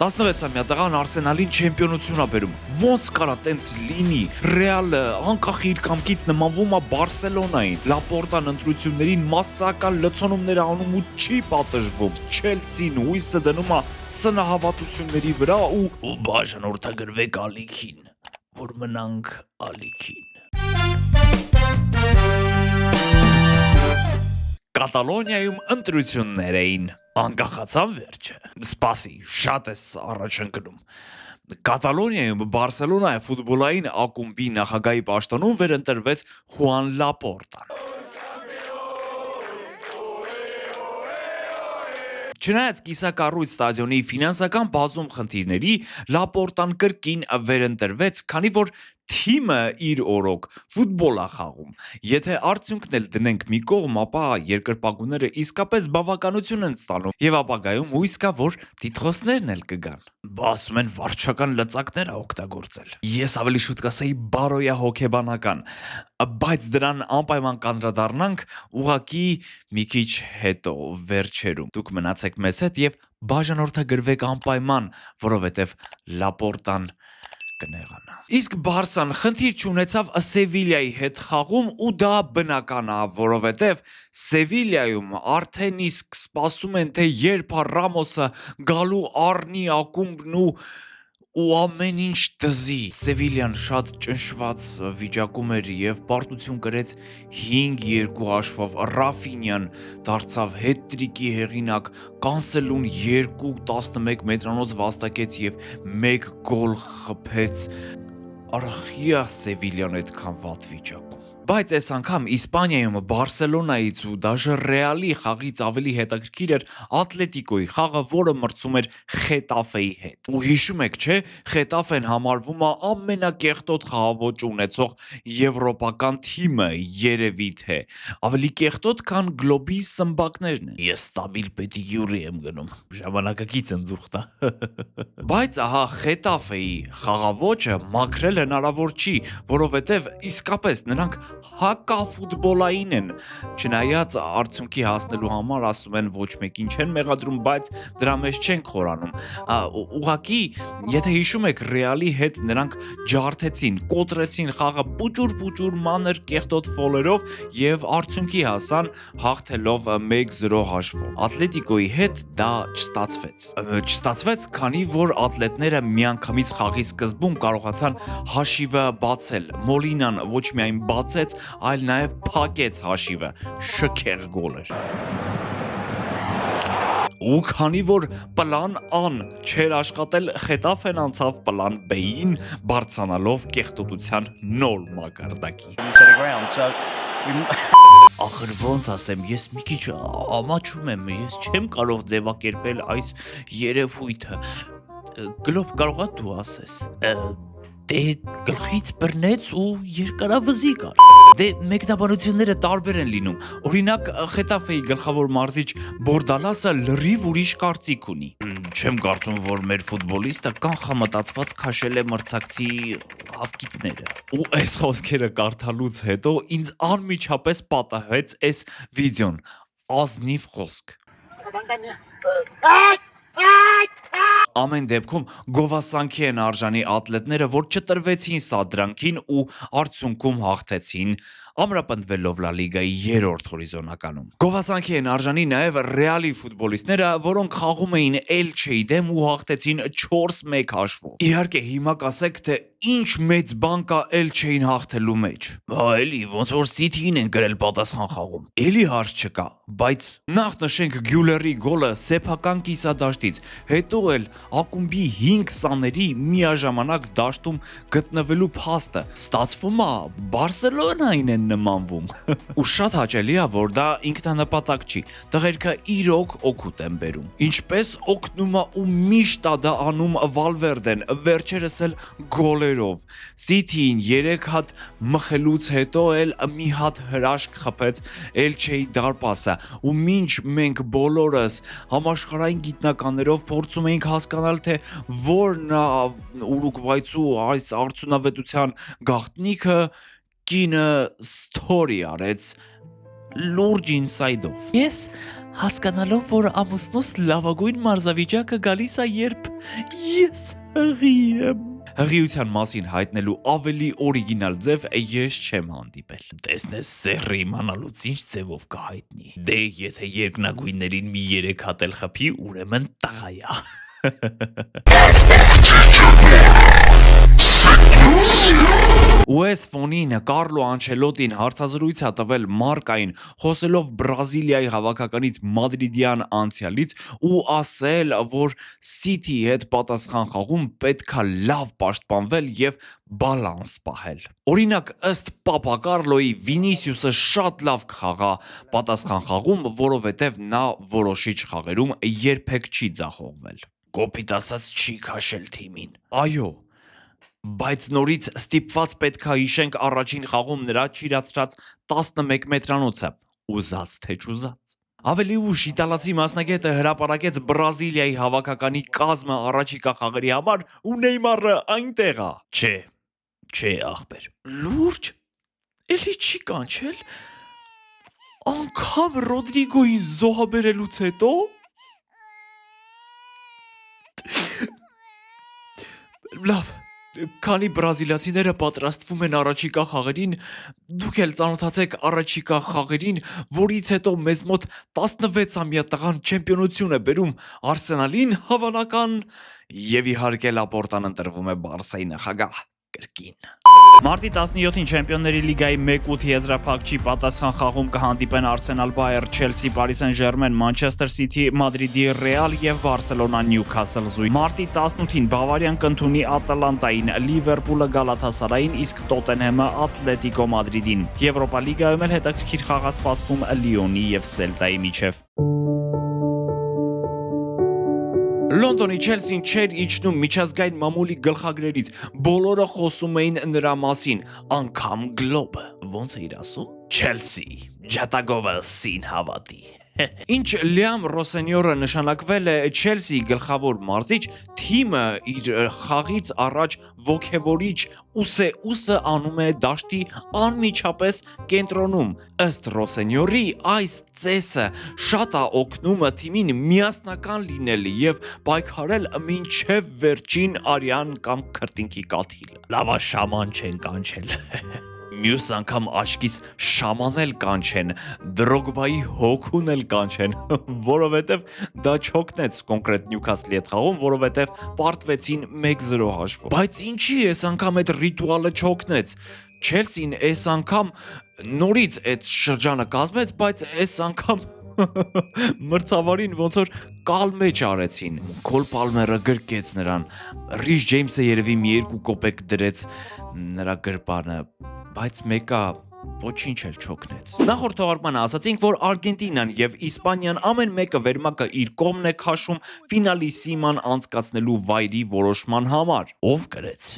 16-ամյա տղան Արսենալին չեմպիոնություն ա բերում։ Ոնց կարա տենց լինի։ Ռեալը անկախ իր կամքից նմանվում ա Բարսելոնային։ Լապորտան ընտրություններին massական լցոնումներ անում ու չի պատժվում։ Չելսին հույսը դնում ա սնահավատությունների վրա ու բաժանորդագրվեք ալիքին, որ մնանք ալիքին։ Կատալոնիայում ընտրություններ էին, անկախացան վերջը։ Սպասի, շատ ես առաջ ընկնում։ Կատալոնիայում Բարսելոնայի ֆուտբոլային ակումբի նախագահի պաշտոնում վերընտրվեց Խուան Լապորտան։ Չնայած կիսակառույց ստադիոնի ֆինանսական բազում խնդիրների, Լապորտան կրկին վերընտրվեց, քանի որ թիմը իր օրոք ֆուտբոլ ա խաղում։ Եթե արդյունքն էլ դնենք մի կողմ, ապա երկրպագուները իսկապես բավականություն են ստանում եւ ապագայում հույս կա, որ տիտղոսներն էլ կգան։ Ասում են վարչական լծակներ ա օգտագործել։ Ես ավելի շուտ կասեի բարոյա հոգեբանական, բայց դրան անպայման կանդրադառնանք ուղակի մի քիչ հետո վերջերում։ Դուք մնացեք մեզ հետ եւ բաժանորդագրվեք անպայման, որովհետեւ Լապորտան կնեղանա։ Իսկ Բարսան խնդիր չունեցավ Սևիլիայի հետ խաղում ու դա բնական ա, որովհետև Սևիլիայում արդեն իսկ սպասում են, թե երբ ա Ռամոսը գալու առնի ակումբն ու ամեն ինչ դզի։ Սևիլիան շատ ճնշված վիճակում էր եւ պարտություն կրեց 5-2 հաշվով։ Ռաֆինյան դարձավ հետտրիկի հեղինակ, Կանսելուն 2-11 մետրանոց վաստակեց եւ 1 գոլ խփեց։ Արխիա Սևիլիան այդքան վատ վիճակում։ Բայց այս անգամ Իսպանիայում Բարսելոնայից ու դաժե Ռեալի խաղից ավելի հետաքրքիր էր Ատլետիկոյի խաղը, որը մրցում էր Խետաֆեի հետ։ Ու հիշում եք, չէ, Խետաֆեն համարվում է ամենակեղտոտ խաղաոճ ունեցող եվրոպական թիմը, երևի թե ավելի կեղտոտ, քան գլոբի սմբակներն են։ Ես ստաբիլ պետիկյուրի եմ գնում, ժամանակակից ընձուղտ է։ Բայց ահա Խետաֆեի խաղաոճը մաքրել հնարավոր չի, որովհետև իսկապես նրանք հակաֆուտբոլային են։ Չնայած արդյունքի հասնելու համար ասում են ոչ մեկին չեն մեղադրում, բայց դրա մեջ չեն խորանում։ Ուղղակի, եթե հիշում եք, Ռեալի հետ նրանք ջարդեցին, կոտրեցին խաղը պուճուր մանր կեղտոտ ֆոլերով եւ արդյունքի հասան հաղթելով 1-0 հաշվով։ Ատլետիկոյի հետ դա չստացվեց, քանի որ ատլետները միանգամից խաղի սկզբում կարողացան հաշիվը բացել։ Մոլինան ոչ միայն բացեց, այլ նաև փակեց հաշիվը։ Շքեղ գոլ էր։ Ու քանի որ պլան A-ն չէր աշխատել, Խետաֆեն անցավ պլան B-ին, բարձրանալով կեղտոտության նոր մակարդակի։ Ախր ոնց ասեմ, ես մի քիչ ամաչում եմ, ես չեմ կարող ձևակերպել այս երևույթը։ Գլոբ կարողա դու ասես։ Դե գլխից բռնեց ու երկարավզի կար։ Դե մեկնաբանությունները տարբեր են լինում։ Օրինակ Խետաֆեի գլխավոր մարզիչ Բորդալասը լրիվ ուրիշ կարծիք ունի։ Չեմ կարծում, որ մեր ֆուտբոլիստը կանխամտածված քաշել է մրցակցի հավկիթները։ Ու այս խոսքերը կարդալուց հետո ինձ անմիջապես պատահեց այս վիդեոն։ Ազնիվ խոսք։ Ամեն դեպքում գովասանքի են արժանի ատլետները, որ չտրվեցին սադրանքին ու արդյունքում հաղթեցին, ամրապնդվելով Լա լիգայի 3-րդ հորիզոնականում։ Գովասանքի են արժանի նաև Ռեալի ֆուտբոլիստները, որոնք խաղում էին Էլչեի դեմ ու հաղթեցին 4-1 հաշվով։ Իհարկե, հիմա կասեք, թե ինչ մեծ բան կա Էլչեին հաղթելու մեջ։ Հա էլի, ոնց որ Սիթիին են գրել պատասխան խաղում։ Էլի հարց չկա, բայց նախ նշենք Գյուլերի գոլը սեփական կիսադաշտից, հետո էլ ակումբի 5 սաների միաժամանակ դաշտում գտնվելու փաստը։ Ստացվում է Բարսելոնային են նմանվում։ Ու շատ հաճելի է, որ դա ինքնանպատակ չի։ Տղերքը իրոք օգուտ են բերում։ Ինչպես օգնում է ու միշտ է դա անում Վալվերդեն, վերջերս էլ գոլերով։ Սիթիին 3 հատ մխելուց հետո էլ մի հատ հրաշք խփեց Էլչեի դարպասը, ու մինչ մենք բոլորս համաշխարհային գիտնականներով փորձում էինք հասկանալ, թե որն է Ուրուգվայցու այս արդյունավետության գաղտնիքը, կինը սթորի արեց լուրջ ինսայդով։ Ես հասկանալով, որ ամուսնուս լավագույն մարզավիճակը գալիս է, երբ ես հղի եմ։ Հղիության մասին հայտնելու ավելի օրիգինալ ձև ես չեմ հանդիպել։ Տեսնես, սեռը իմանալուց ինչ ձևով կհայտնի։ Դե եթե երկնագույններին մի 3 հատ էլ խփի, ուրեմն տղա է։ US ֆոնին Կարլո Անչելոտին հարցազրույց է տվել Մարկային, խոսելով Բրազիլիայի հավաքականից մադրիդյան անցյալից ու ասել, որ City-ի հետ պատասխան խաղում պետքա լավ պաշտպանվել եւ բալանս պահել։ Օրինակ, ըստ Պապա Կարլոյի Վինիսիուսը շատ լավ կխաղա պատասխան խաղում, որովհետեւ նա որոշիչ խաղերում երբեք չի ձախողվել։ Կոպիտ ասած չի քաշել թիմին։ Այո, բայց նորից ստիպված պետքա հիշենք առաջին խաղում նրա չիրացրած 11 մետրանոցը, ուզած թե չուզած։ Ավելի ուշ իտալացի մասնագետը հրապարակեց Բրազիլիայի հավաքականի կազմը առաջիկա խաղերի համար ու Նեյմարը այնտեղ է։ Չէ, ախպեր։ Լուրջ, էլի չի կանչել։ Անկամ Ռոդրիգոյին զոհաբերելուց հետո։ Լավ, քանի բրազիլացիները պատրաստվում են առաջիկա խաղերին, դուք էլ ծանոթացեք առաջիկա խաղերին, որից հետո մեզ մոտ 16-ամյա տղան չեմպիոնություն է բերում Արսենալին հավանական եւ իհարկե Լապորտան ընտրվում է Բարսայի նախագահ կրկին։ Մարտի 17-ին Չեմպիոնների լիգայի 1/8 եզրափակչի պատասխան խաղում կհանդիպեն Arsenal, Bayern, Chelsea, Paris Saint-Germain, Manchester City, Madrid-ի Real եւ Barcelona Newcastle զույգ։ Մարտի 18-ին Բավարիան կընդունի Ատալանտային, Լիվերպուլը Գալաթասարային, իսկ Տոտենհեմը Ատլետիկո Մադրիդին։ Եվրոպա լիգայում էլ հետաքրքիր խաղ է սպասվում Լիոնի եւ Սելտայի միջև։ Լոնդոնի Չելսին չէր իջնում միջազգային մամուլի գլխագրերից, բոլորը խոսում էին նրա մասին, անգամ Գլոբը, ոնց է իր ասում, Չելսի, ջատագովը սին հավատի։ Ինչ Լիամ Ռոսենյորը նշանակվել է Չելսիի գլխավոր մարզիչ, թիմը իր խաղից առաջ ոգևորիչ ուսը անում է դաշտի անմիջապես կենտրոնում։ Ըստ Ռոսենյորի այս ծեսը շատ է օգնում թիմին միասնական լինել եւ պայքարել մինչեւ վերջին արյան կամ քրտինքի կաթիլը։ Լավա շաման չեն կանչել։ Մյուս անգամ աչքից շամանել կանչեն, Դրոգբայի հոգուն էլ կանչեն, որովհետև դա չօգնեց կոնկրետ Նյուքասլի հետ խաղում, որովհետև պարտվեցին 1-0 հաշվով։ Բայց ինչի այս անգամ այդ ռիտուալը չօգնեց։ Չելսին այս անգամ նորից այդ շրջանը կազմեց, բայց այս անգամ մրցավարին ոնց որ կալմեջ արեցին։ Քոլ Պալմերը գրկեց նրան։ Ռիչ Ջեյմսը երևի մի 2 կոպեկ դրեց նրա գրպանը, բայց մեկը ոչինչ էլ չօգնեց։ Նախորդ թողարկմանը ասացինք, որ Արգենտինան եւ Իսպանիան ամեն մեկը վերմակը իր կողմն է քաշում ֆինալիսիման անցկացնելու վայրի որոշման համար։ Ով գրեց։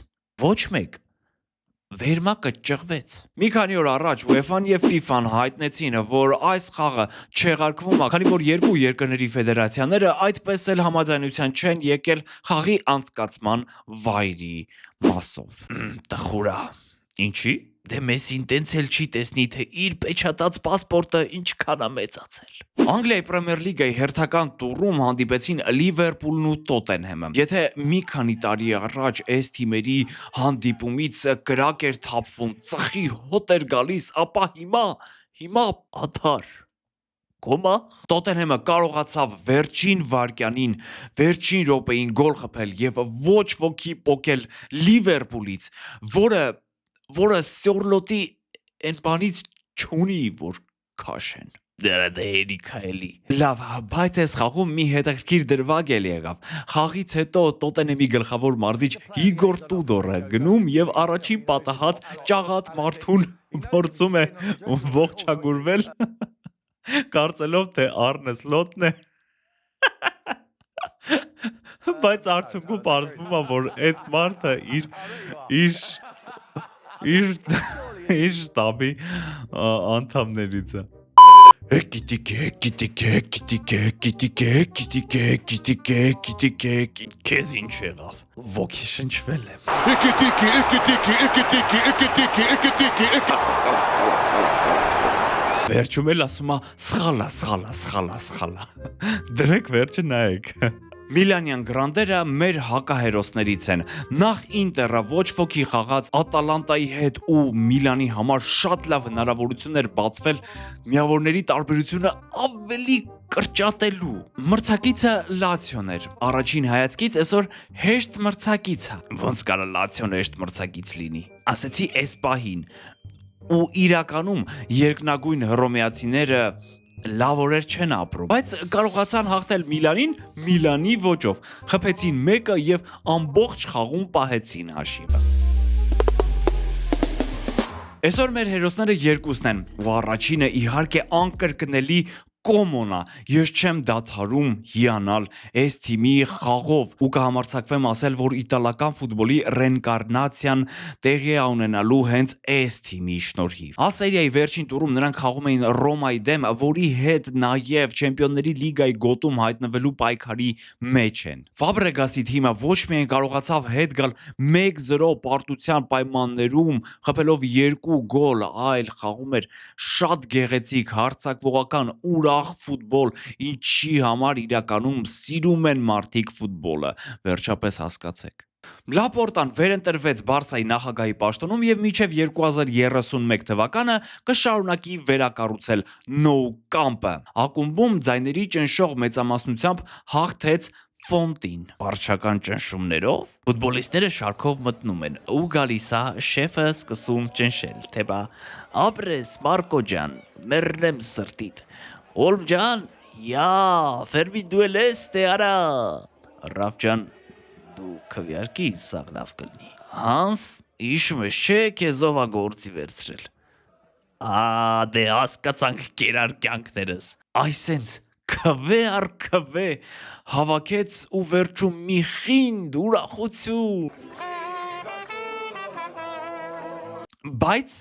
Ոչ մեկ։ Վերմակը ճղվեց։ Մի քանի օր առաջ UEFA-ն եւ FIFA-ն հայտնեցին, որ այս խաղը չեղարկվում է, քանի որ երկու երկրների ֆեդերացիաները այդպես էլ համաձայնության չեն եկել խաղի անցկացման վայրի մասով։ Տխուր է։ Ինչի՞։ Դե Մեսին տենց էլ չի տեսնի, թե իր պեչատած պասպորտը ինչքան է մեծացել։ Անգլիայի Պրեմիեր լիգայի հերթական տուրում հանդիպեցին Լիվերպուլն ու Տոտենհեմը։ Եթե մի քանի տարի առաջ այս թիմերի հանդիպումից կրակ էր թափվում, ծխի հոտ էր գալիս, ապա հիմա ադար։ Կոմա Տոտենհեմը կարողացավ վերջին վարկյանին, վերջին րոպեին գոլ խփել եւ ոչ ոքի պոկել Լիվերպուլից, որը Սյորլոտի այն բանից չունի, որ քաշեն։ Դե հերիքա էլի։ Լավ, բայց այս խաղում մի հետաքրքիր դրվագ էլ եղավ։ Խաղից հետո Տոտենհեմի գլխավոր մարզիչ Իգոր Տուդորը գնում եւ առաջին պատահած ճաղատ մարդուն փորձում է ողջագուրվել, կարծելով թե Արնե Սլոտն է։ Բայց արդյունքում պարզվում է, որ այդ մարդը իր շտաբի անդամներից է։ Քեզ ինչ եղավ։ Ոգի շնչվել եմ։ Վերջում էլ ասում է սխալա։ Դրեք վերջը նայեք։ Միլանյան գրանտերը մեր հակահերոսներից են։ Նախ Ինտերը ոչ ոքի խաղաց Ատալանտայի հետ ու Միլանի համար շատ լավ հնարավորություն էր բացվել միավորների տարբերությունը ավելի կրճատելու։ Մրցակիցը Լացիոն էր։ Առաջին հայացքից այսօր հեշտ մրցակից է։ Ոնց կարա Լացիոն հեշտ մրցակից լինի։ Ասեցի այս պահին։ Ու իրականում երկնագույն հռոմեացիները լավ օրեր չեն ապրում, բայց կարողացան հաղթել Միլանին Միլանի ոճով, խփեցին մեկը եւ ամբողջ խաղում պահեցին հաշիվը։ Այսօր մեր հերոսները երկուսն են, ու առաջինը իհարկե անկրկնելի Կոմոնա, ես չեմ դադարում հիանալ այս թիմի խաղով ու կհամարձակվեմ ասել, որ իտալական ֆուտբոլի ռենկարնացիան տեղի է ունենալու հենց այս թիմի շնորհիվ։ Ասերիայի վերջին տուրում նրանք խաղում էին Ռոմայի դեմ, որի հետ նաև Չեմպիոնների լիգայի գոտում հայտնվելու պայքարի մեջ են։ Ֆաբրեգասի թիմը ոչ միայն կարողացավ հետ գալ 1-0 պարտության պայմաններում, խփելով 2 գոլ, այլ խաղում էր շատ գեղեցիկ, հարձակվողական, ուրախ ֆուտբոլ, ինչի համար իրականում սիրում են մարդիկ ֆուտբոլը, վերջապես հասկացեք։ Լապորտան վերընտրվեց Բարսայի նախագահի պաշտոնում եւ մինչեւ 2031 թվականը կշարունակի վերակառուցել Nou Camp-ը։ Ակումբում ձայների ճնշող մեծամասնությամբ հաղթեց Ֆոնտին։ Վարչական ճնշումներով ֆուտբոլիստները շարքով մտնում են ու գալիս է շեֆը սկսում ճնշել, թե բա ապրես Մարկո ջան, մեռնեմ սրտիդ։ Օլմ ջան, յա, ֆերմի դու էլ ես, թե արա։ Ռաֆ ջան, դու քվեարկի սաղ լավ կլինի։ Հանս, հիշում ես չէ, քեզով ա գործի վերցրել։ Դե հասկացանք կերար կյանքներս։ Այսենց քվե առ քվե հավաքեց ու վերջում մի խինդ ուրախություն։ Բայց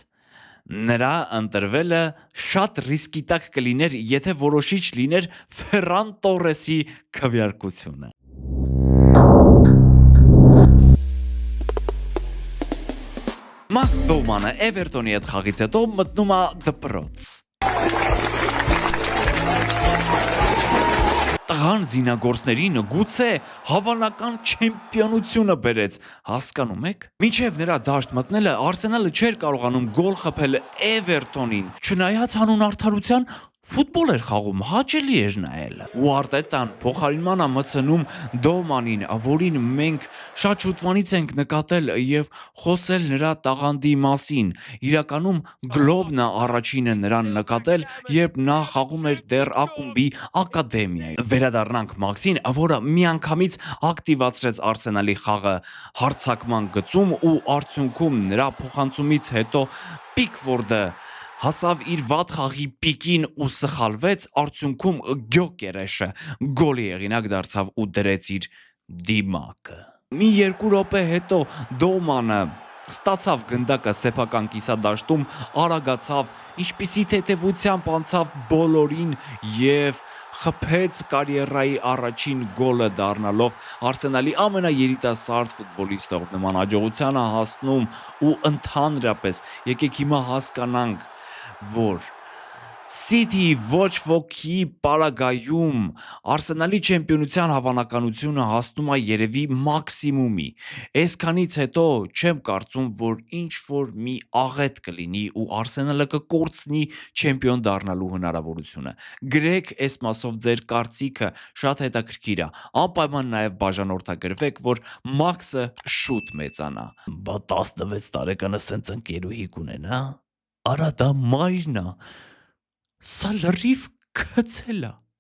նրա ընտրվելը շատ ռիսկի տակ կլիներ, եթե որոշիչ լիներ Ֆերան Տորեսի քվեարկությունը։ Մաքս Դոմանը Էվերտոնի հետ խաղից հետո մտնում է դպրոց։ Տղան զինագործներին գուցե հավանական չեմպիոնությունը բերեց, հասկանում եք։ Մինչև նրա դաշտ մտնելը Արսենալը չէր կարողանում գոլ խփել Էվերտոնին, չնայած հանուն արդարության ֆուտբոլ էր խաղում, հաճելի էր նայել։ Ու Արտետան փոխարինման է մտցնում Դոմանին, որին մենք շատ շուտվանից ենք նկատել եւ խոսել նրա տաղանդի մասին։ Իրականում Գլոբն է առաջինը նրան նկատել, երբ նա խաղում էր դեռ ակումբի ակադեմիայում։ Վերադառնանք Մաքսին, որը միանգամից ակտիվացրեց Արսենալի խաղը հարձակման գծում ու արդյունքում նրա փոխանցումից հետո Պիկվորդը հասավ իր վատ խաղի պիկին ու սխալվեց, արդյունքում Գյոկերեշը գոլի հեղինակ դարձավ ու դրեց իր դիմակը։ Մի 2 րոպե հետո Դոմանը ստացավ գնդակը սեփական կիսադաշտում, արագացավ, ինչպիսի թեթևությամբ անցավ բոլորին եւ խփեց կարիերայի առաջին գոլը դառնալով Արսենալի ամենաերիտասարդ ֆուտբոլիստով նման հաջողությանը հասնում ու ընդհանրապես եկեք հիմա հասկանանք, որ City ոչ ոքի պարագայում Արսենալի չեմպիոնության հավանականությունը հասնում է երևի մաքսիմումի։ Այսքանից հետո չեմ կարծում, որ ինչ որ մի աղետ կլինի ու Արսենալը կկորցնի չեմպիոն դառնալու հնարավորությունը։ Գրեք այս մասով ձեր կարծիքը, շատ հետաքրքիր է։ Անպայման նաև բաժանորդագրվեք, որ Մաքսը շուտ մեծանա։ Բա 16 տարեկանը սենց ընկերուհի կունենա։ Արա դա մայրն է։ Սա լրիվ քցել է։